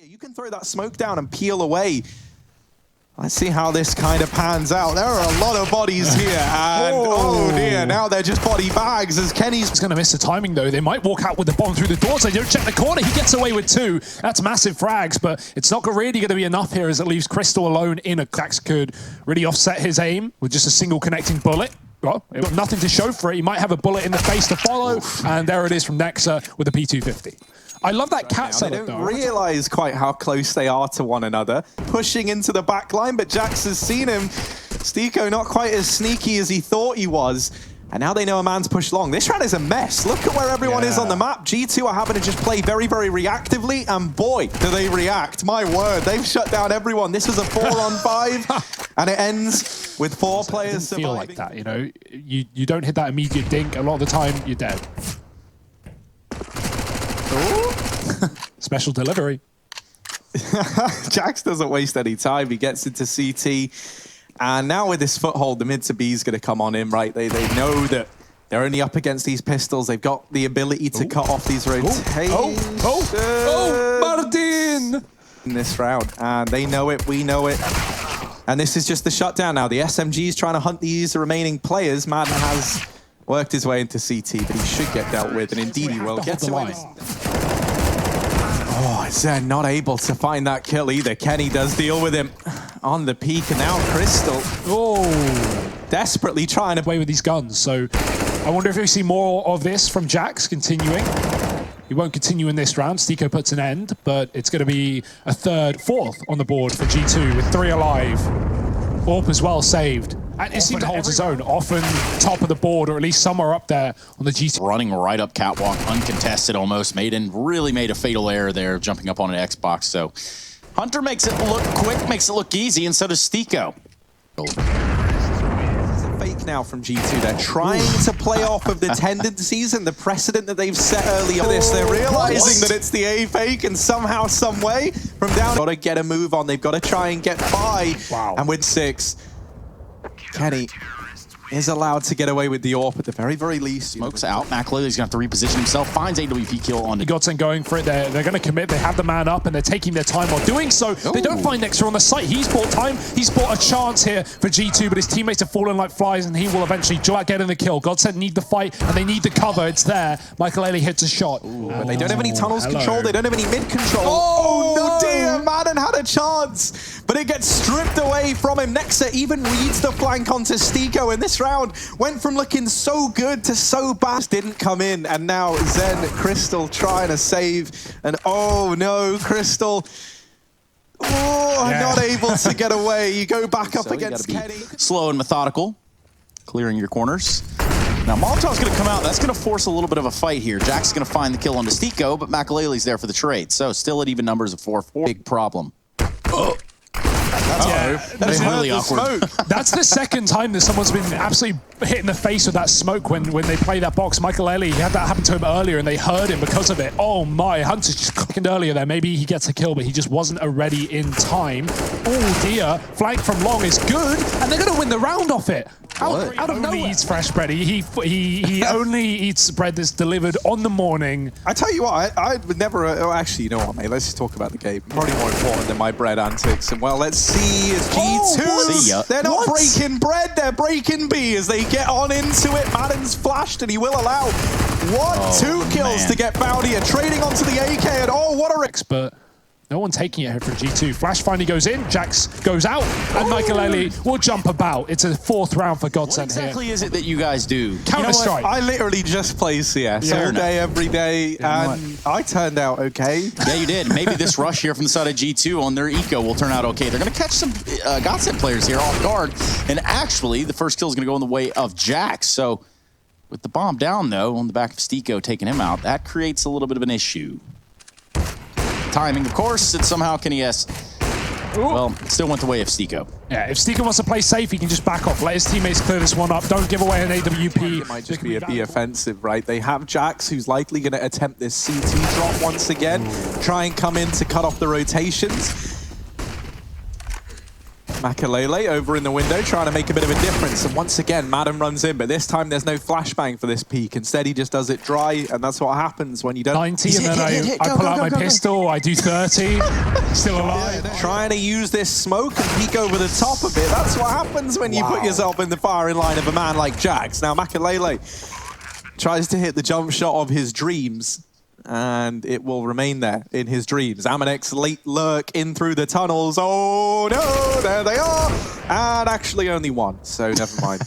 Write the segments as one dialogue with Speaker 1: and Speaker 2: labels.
Speaker 1: You can throw that smoke down and peel away. Let's see how this kind of pans out. There are a lot of bodies here, and oh dear, now they're just body bags as Kenny's...
Speaker 2: He's going to miss the timing, though. They might walk out with the bomb through the doors. They don't check the corner. He gets away with 2. That's massive frags, but it's not really going to be enough here as it leaves Crystal alone in a... Jax could really offset his aim with just a single connecting bullet. Well, it got nothing to show for it. He might have a bullet in the face to follow, and there it is from Nexa with the P250. I love that cat setup, though.
Speaker 1: They don't realize quite how close they are to one another. Pushing into the back line, but Jax has seen him. Stiko not quite as sneaky as he thought he was. And now they know a man's pushed long. This round is a mess. Look at where everyone is on the map. G2 are having to just play very, very reactively. And boy, do they react. My word, they've shut down everyone. This was a 4-on-5. And it ends with 4 players surviving.
Speaker 2: Feel like that, you know? You don't hit that immediate dink. A lot of the time, you're dead. Special delivery.
Speaker 1: Jax doesn't waste any time. He gets into CT. And now with this foothold, the mid to B is going to come on in, right? They know that they're only up against these pistols. They've got the ability to cut off these rotations.
Speaker 2: Martin!
Speaker 1: In this round. And they know it. We know it. And this is just the shutdown now. The SMG is trying to hunt these remaining players. Madden has worked his way into CT, but he should get dealt with. And indeed he will. Gets away. Oh, Zen not able to find that kill either. Kenny does deal with him on the peak, and now Crystal desperately trying to
Speaker 2: play with these guns. So I wonder if we see more of this from Jax continuing. He won't continue in this round. Stiko puts an end, but it's going to be a 3rd, 4th on the board for G2 with 3 alive. Orp as well saved. And it seems to hold his own, often top of the board, or at least somewhere up there on the G2.
Speaker 3: Running right up catwalk, uncontested almost. Really made a fatal error there, jumping up on an Xbox. So Hunter makes it look quick, makes it look easy, and so does Stiko.
Speaker 1: This is a fake now from G2. They're trying to play off of the tendencies and the precedent that they've set early on this. They're realizing that it's the A fake, and somehow, some way, from down, got to get a move on. They've got to try and get by. And with 6, Kenny is allowed to get away with the AWP at the very, very least.
Speaker 3: Smokes out. Maçlari's going to have to reposition himself. Finds AWP kill on the
Speaker 2: Godsent going for it. They're going to commit. They have the man up, and they're taking their time while doing so. They don't find Nexa on the site. He's bought time. He's bought a chance here for G2, but his teammates have fallen like flies, and he will eventually get in the kill. Godsent need the fight, and they need the cover. It's there. Maçlari hits a shot.
Speaker 1: But they don't have any tunnels control. They don't have any mid control. Oh, no dear. Madden had a chance, but it gets stripped away from him. Nexa even reads the flank onto Stiko, and this round went from looking so good to so bad. Didn't come in, and now Zen, Crystal trying to save, and oh no, Crystal not able to get away. You go back up against Kenny.
Speaker 3: Slow and methodical, clearing your corners. Now Molotov's going to come out. That's going to force a little bit of a fight here. Jack's going to find the kill on Stiko, but Maçlari's there for the trade. So still at even numbers of 4-4. Big problem. That's really awkward.
Speaker 2: That's the second time that someone's been absolutely hit in the face with that smoke when they play that box. Maçlari, he had that happen to him earlier, and they heard him because of it. Oh my, Hunter's just clicking earlier there. Maybe he gets a kill, but he just wasn't ready in time. Oh dear, flank from long is good, and they're going to win the round off it. Out of nowhere. He eats fresh bread. He only eats bread that's delivered on the morning.
Speaker 1: I tell you what, I would never... actually, you know what, mate? Let's just talk about the game. Probably more important than my bread antics. And well, let's see as G2... they're not breaking bread, they're breaking B as they get on into it. Madden's flashed, and he will allow 2 kills to get Bounty. Trading onto the AK, and what a...
Speaker 2: But no one taking it here for G2. Flash finally goes in, Jax goes out, and Maçlari will jump about. It's a 4th round for Godsent here.
Speaker 3: What exactly is it that you guys do?
Speaker 2: Counter-Strike.
Speaker 1: I literally just play CS all day, every day, and I turned out okay.
Speaker 3: Yeah, you did. Maybe this rush here from the side of G2 on their eco will turn out okay. They're going to catch some Godsent players here off guard, and actually, the first kill is going to go in the way of Jax. So, with the bomb down, though, on the back of Stiko taking him out, that creates a little bit of an issue. Timing, of course, and somehow Kenny well, still went the way of Stiko.
Speaker 2: Yeah, if Stiko wants to play safe, he can just back off. Let his teammates clear this one up. Don't give away an AWP.
Speaker 1: It might just be a B offensive, right? They have Jax, who's likely going to attempt this CT drop once again. Try and come in to cut off the rotations. Makalele over in the window trying to make a bit of a difference. And once again, Madden runs in, but this time there's no flashbang for this peak. Instead, he just does it dry, and that's what happens when you don't...
Speaker 2: 90, and then I pull out my pistol, I do 30, still alive.
Speaker 1: Yeah, trying to use this smoke and peek over the top of it. That's what happens when you put yourself in the firing line of a man like Jax. Now, Makalele tries to hit the jump shot of his dreams, and it will remain there in his dreams. Amonek's late lurk in through the tunnels. Oh no, there they are. And actually only one, so never mind.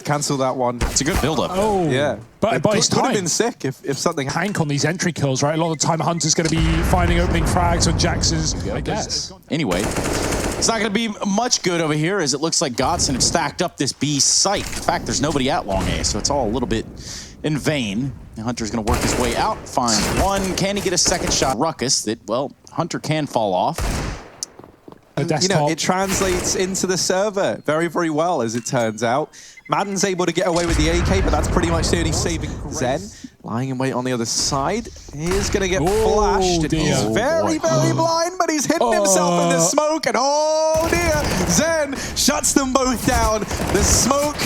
Speaker 1: Cancel that one.
Speaker 3: It's a good build-up.
Speaker 2: Oh,
Speaker 1: yeah.
Speaker 2: But it's
Speaker 1: could have been sick if something happened.
Speaker 2: Hank on these entry kills, right? A lot of the time, Hunter's going to be finding opening frags on Jax's, I guess.
Speaker 3: Anyway, it's not going to be much good over here as it looks like Godsent have stacked up this B site. In fact, there's nobody at long A, so it's all a little bit in vain. Hunter's going to work his way out, finds one. Can he get a second shot? Ruckus that, well, Hunter can fall off.
Speaker 1: You know, it translates into the server very, very well, as it turns out. Madden's able to get away with the AK, but that's pretty much the only saving grace. Zen lying in wait on the other side. He's going to get flashed. And he's very, very blind, but he's hidden himself in the smoke. And oh dear, Zen shuts them both down. The smoke,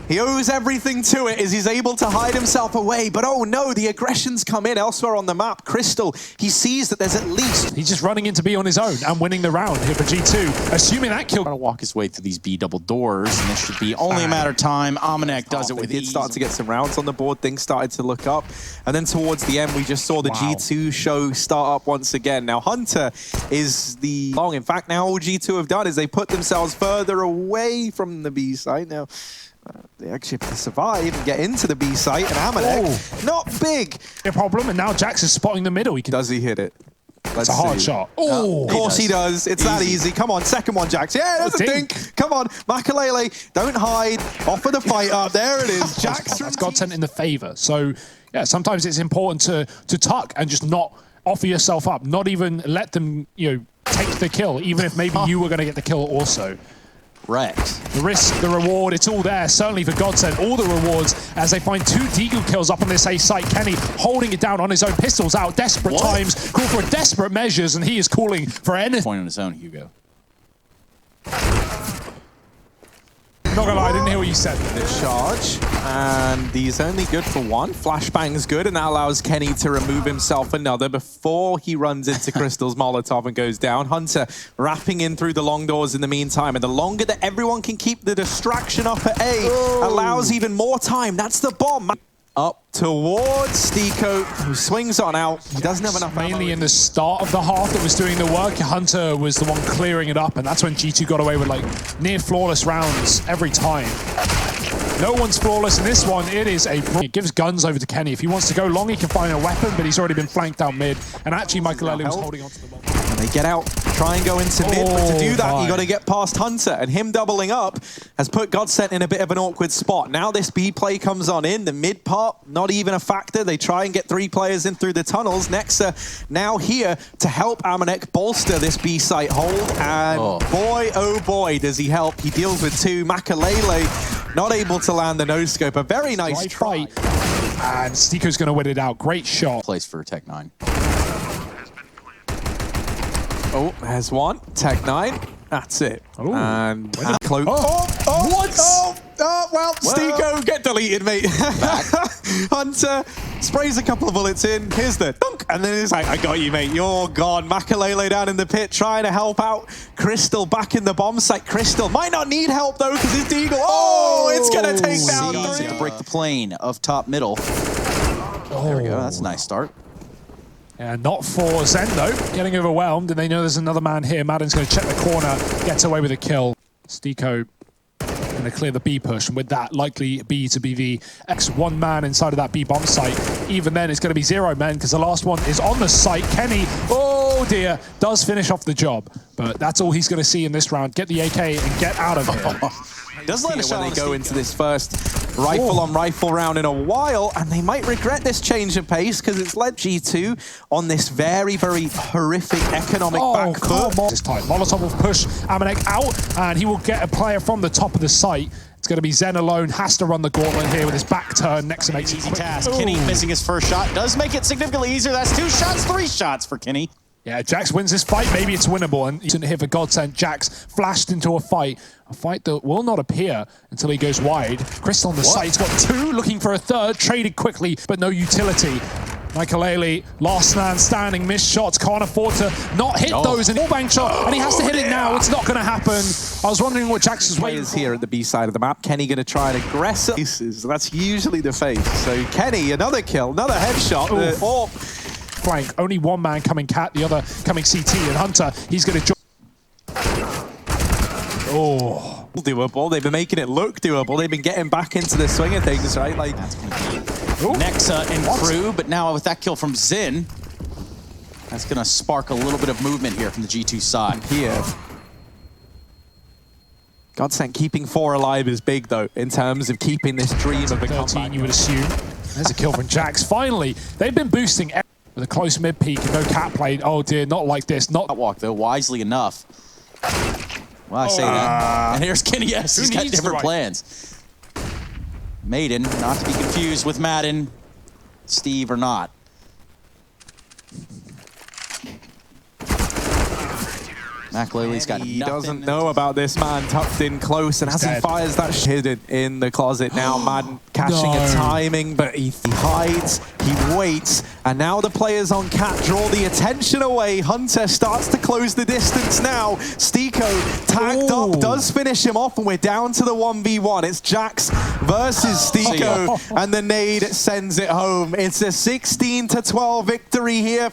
Speaker 1: he owes everything to it as he's able to hide himself away. But oh no, the aggressions come in elsewhere on the map. Crystal, he sees that there's at least...
Speaker 2: He's just running into B on his own and winning the round here for G2. Assuming that kill...
Speaker 3: Trying to walk his way through these B double doors, and this should be only a matter of time. Amanek does it with ease.
Speaker 1: He did start to get some rounds on the board. Things started to look up. And then towards the end, we just saw the G2 show start up once again. Now, Hunter is the long. In fact, now all G2 have done is they put themselves further away from the B site. Now, they actually have to survive and get into the B site, and Amanek, not big.
Speaker 2: A problem, and now Jax is spotting the middle.
Speaker 1: Does he hit it?
Speaker 2: It's a hard shot.
Speaker 1: Oh, of course he does. It's that easy. Come on, second one, Jax. Yeah, there's a dink. Come on, Makalele, don't hide. Offer the fight up. There it is. Jax.
Speaker 2: That's Godsent in the favor. So, yeah, sometimes it's important to tuck and just not offer yourself up. Not even let them, you know, take the kill, even if maybe you were going to get the kill also.
Speaker 3: Wrecked.
Speaker 2: The risk, the reward, it's all there, certainly for Godsent. All the rewards as they find two Deagle kills up on this A site. Kenny holding it down on his own, pistols out, desperate times, call for desperate measures, and he is calling for anything.
Speaker 3: Point on his own, Hugo.
Speaker 2: Not gonna lie, I didn't hear what you said.
Speaker 1: The charge, and he's only good for one. Flashbang's good, and that allows Kenny to remove himself another before he runs into Crystal's Molotov and goes down. Hunter wrapping in through the long doors in the meantime, and the longer that everyone can keep the distraction up at A, allows even more time. That's the bomb. Up towards Stiko, who swings on out. He doesn't have enough ammo.
Speaker 2: Mainly in the start of the half that was doing the work. Hunter was the one clearing it up, and that's when G2 got away with like near flawless rounds every time. No one's flawless in this one. It is it gives guns over to Kenny. If he wants to go long, he can find a weapon, but he's already been flanked out mid. And actually, Makalele was holding on to the bomb.
Speaker 1: And they get out, try and go into mid, but to do that, you got to get past Hunter. And him doubling up has put Godsent in a bit of an awkward spot. Now this B play comes on in. The mid part, not even a factor. They try and get 3 players in through the tunnels. Nexa now here to help Amanek bolster this B site hold. And boy, oh boy, does he help. He deals with 2. Makalele not able to land the no-scope. A very nice try.
Speaker 2: And Stiko's going to win it out. Great shot.
Speaker 3: Place for Tech9.
Speaker 1: Oh, there's one. Tech9. That's it.
Speaker 2: Ooh.
Speaker 1: And close. Well, Stiko, get deleted, mate. Hunter sprays a couple of bullets in. Here's the dunk. And then it's like, I got you, mate. You're gone. Makalele down in the pit trying to help out. Crystal back in the bomb site. Crystal might not need help, though, because it's Deagle. Oh, it's going to take down 3.
Speaker 3: To break the plane of top middle. There we go. That's a nice start.
Speaker 2: Yeah, not for Zen, though. Getting overwhelmed, and they know there's another man here. Madden's going to check the corner, gets away with a kill. Stiko going to clear the B push, and with that, likely B to be the X1 man inside of that B bomb site. Even then, it's going to be 0 men, because the last one is on the site. Kenny, oh dear, does finish off the job. But that's all he's going to see in this round. Get the AK and get out of here.
Speaker 1: Does let a shot when they go into this first rifle-on-rifle round in a while, and they might regret this change of pace because it's led G2 on this very, very horrific economic back foot.
Speaker 2: This time, Molotov will push Amanek out, and he will get a player from the top of the site. It's going to be Zen alone, has to run the gauntlet here with his back turn. Nexa makes it
Speaker 3: easy task. Kenny missing his first shot does make it significantly easier. That's 2 shots, 3 shots for Kenny.
Speaker 2: Yeah, Jax wins this fight. Maybe it's winnable. And he's here for Godsent. Jax flashed into a fight that will not appear until he goes wide. Crystal on the side. He's got two, looking for a third. Traded quickly, but no utility. Maçlari, last man standing, missed shots, can't afford to not hit those. And wallbang shot, and he has to hit it now. It's not going to happen. I was wondering what Jax was waiting for.
Speaker 1: Here at the B side of the map. Kenny going to try and aggressive. That's usually the face. So Kenny, another kill, another headshot.
Speaker 2: Flank, only one man coming cat, the other coming CT, and Hunter, he's going to join. Oh.
Speaker 1: Doable. They've been making it look doable. They've been getting back into the swing of things, right? Like
Speaker 3: Nexa and Crew, but now with that kill from Zin, that's going to spark a little bit of movement here from the G2 side.
Speaker 1: Here. Godsent keeping 4 alive is big, though, in terms of keeping this dream of a
Speaker 2: 13,
Speaker 1: comeback.
Speaker 2: you would assume. There's a kill from Jax. Finally, they've been boosting with a close mid peak and no cat played. Oh dear, not like this. Not
Speaker 3: Walk though, wisely enough. Well, I say that. And here's Kenny S. He's got different plans. Maiden, not to be confused with Madden, Steve or not. Maçlari's got
Speaker 1: He
Speaker 3: nothing.
Speaker 1: doesn't know about this man tucked in close, and as he fires that hidden in the closet now, Madden catching a timing, but he hides, he waits, and now the players on cat draw the attention away. Hunter starts to close the distance now. Stiko tagged up, does finish him off, and we're down to the 1v1. It's Jax versus Stiko, and the nade sends it home. It's a 16-12 victory here.